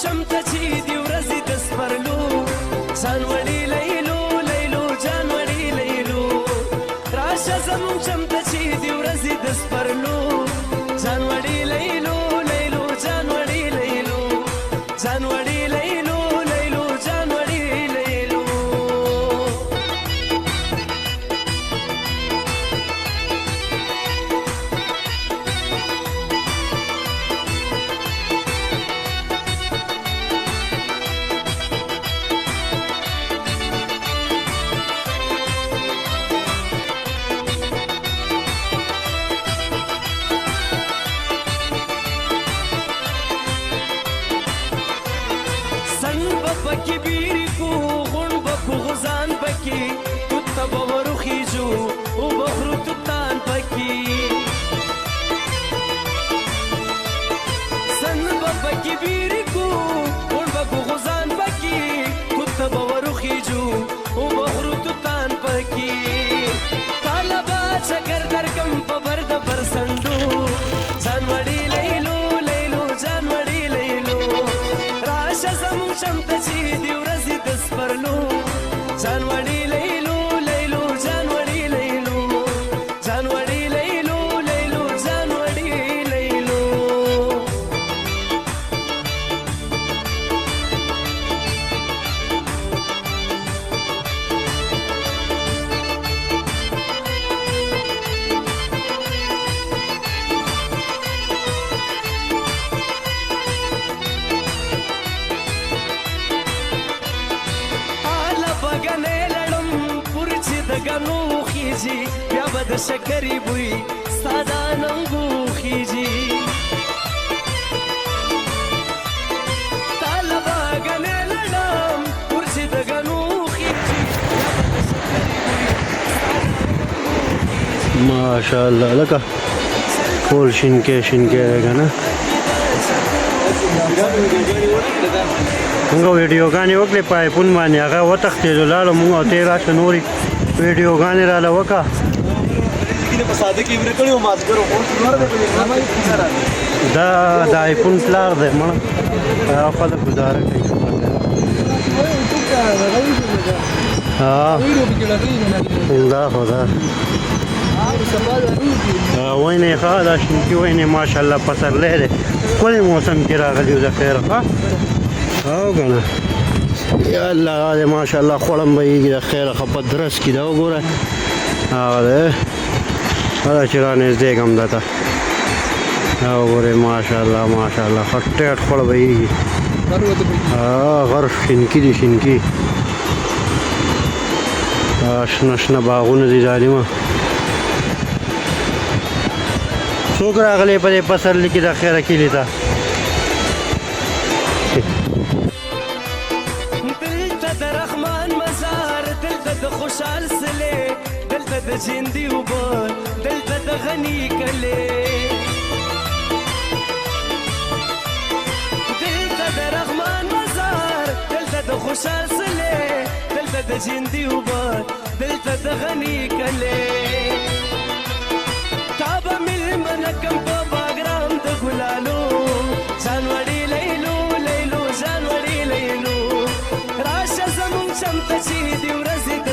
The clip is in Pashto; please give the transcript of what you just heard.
شمته چې دی ورځې د سپرلو ځان وړي لیلو لیلو جان وړي لیلو راشه زمونږ شمته چې دی ورځې د سپرلو ځان وړي لیلو لیلو جان وړي لیلو ځان وړي لیلو لیلو جان وړي لیلو پکی بیری کو غون بکو غزان پکی کتا بورو خیجو او بخرو تتان پکی سن پکی بیری کو غون بکو غزان پکی کتا بورو خیجو او بخرو تتان پکی طالبا چکر درکم پا برد پرسندو جان وڑی لیلو لیلو جان وڑی لیلو راشه زمون شمته چې دی ورځې د سپرلو ځان وړي لیلو لیلو جان وړي لیلو ځان وړي لیلو لیلو جان وړي لیلو بګنې لړم پور چې د ګنو خيږي بیا به د شکرې بوی ستا د اننګو خيږي تاله بګنې لړم پور چې د ګنو خيږي بیا به د شکرې بوی ستا د اننګو خيږي ماشاءالله لکه ټول شینکې شینکې دی که نه مونږ ویډیوګانې وکړې په آیفون باندې هغه وتښتېدو لاړو مونږ او ته راشه نورې ویډیوګانې راله وکړه دا د آیفون پلار دی مړه هغه خلک ګزاره کوي دا خو دا وینې ښه دا شینکي وینې ماشاءالله پسرلی دی ښکلې موسم کې راغلي د خیر ښه او که نه یا الله هغه دی ماشاءالله خوړم به یېږي د خیره ښه په درس کې ده وګوره هغه دی هغه چې را نږدې کړم ده ته دا وګورئ ماشاءالله ماشاءالله ښه ټیټ خوړ به یېږي غر شینکي دي شینکي شنه شنه باغونه دي ظالمه څوک راغلی په دې پسرلي کې د خیره کلي ته دلته د رحمان مزار دلته د خوشحال سلې دلته د جندي اوبه دلته د غني کلې دلته د رحمان مزار دلته د خوشحال سلې دلته د جندي اوبه دلته د غني کلې تابه مېلمنه کم په باګرام د ګلالو ځان وړي لیلو لیلو ځان وړي لیلو راشه زمونږ شمته چې دی ورځې د